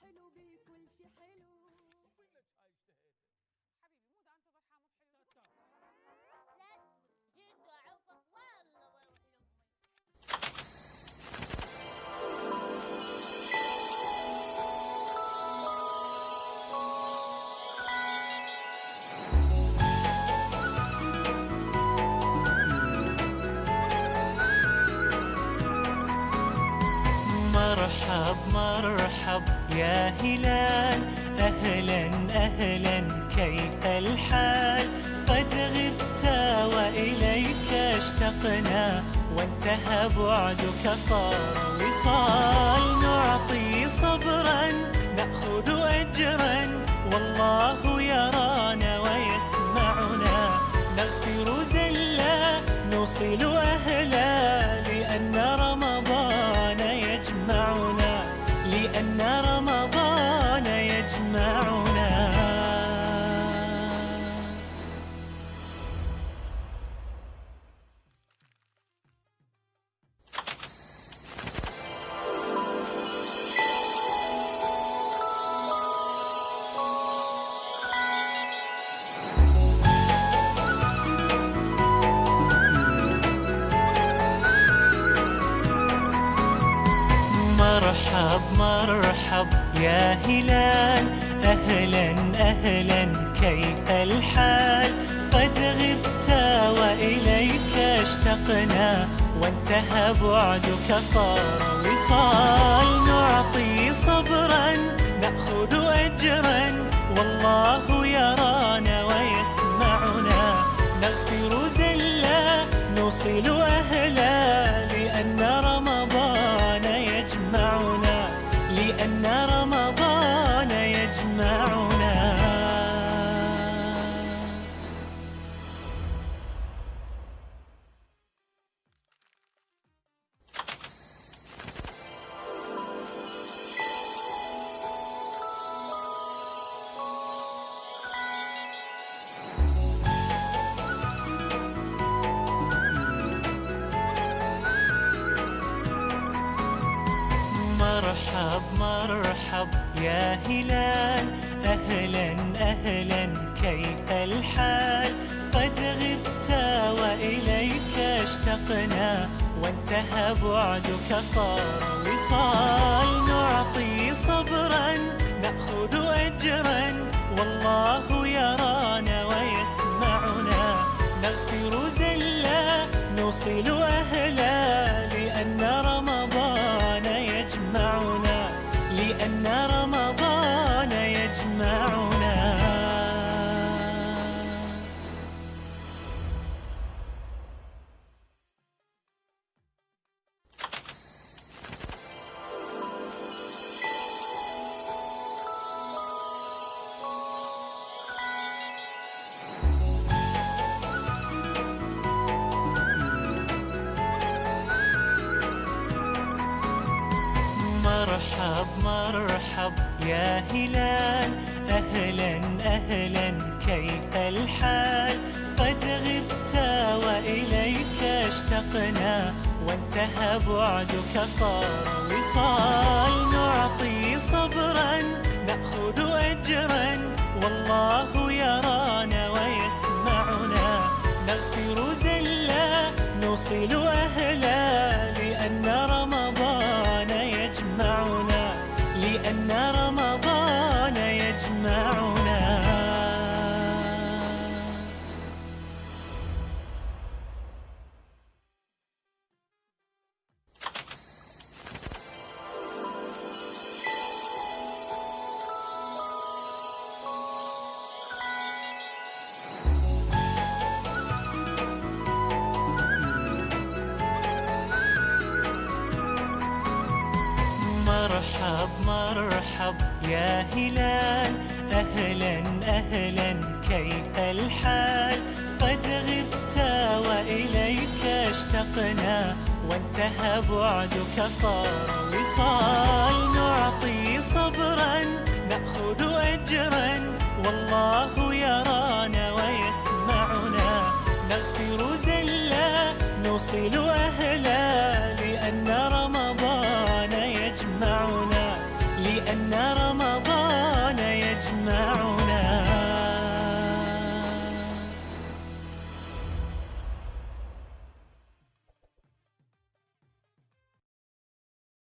حلو بكل شي حلو. حبيبي مو ده انتظر حامض حلو. لا جد اعوفك والله بروح لامي. مرحب مرحب يا هلال، أهلا أهلا كيف الحال؟ قد غبت وإليك اشتقنا، وانتهى بعدك صار وصال. نعطي صبرا نأخذ أجرا، والله يرانا ويسمعنا. نغفر زلا نوصل أهلا، لأن رمضان يجمعنا، لأن رمضان يجمعنا. مرحب مرحب يا هلال، أهلا أهلا كيف الحال؟ قد غبت وإليك اشتقنا، وانتهى بعدك صار وصال. نعطي صبرا نأخذ أجرا، والله يرانا ويسمعنا. نغفر زلا نوصل أهلا، لأن رمضان يجمعنا، لأن رمضان يجمعنا. مرحب مرحب يا هلال، أهلا أهلا كيف الحال؟ قد غبت وإليك اشتقنا، وانتهى بعدك صار وصال. نعطي صبرا نأخذ أجرا، والله يرانا ويسمعنا. نغفر زلا نوصل أهلا، لأن رمضان يجمعنا، لأن رمضان يجمعنا. مرحب مرحب يا هلال، أهلا أهلا كيف الحال؟ قد غبت وإليك اشتقنا، وانتهى بعدك صار وصال. نعطي صبرا نأخذ أجرا، والله يرانا ويسمعنا. نغفر زلا نوصل أهلا، لأن رمضان يجمعنا، لأن رمضان يجمعنا. مرحب مرحب يا هلال، أهلا أهلا كيف الحال؟ قد غبت وإليك اشتقنا، وانتهى بعدك صار وصال. نعطي صبرا نأخذ أجرا، والله يرانا ويسمعنا. نغفر زلا نوصل أهلا، لأن رمضان يجمعنا، لأن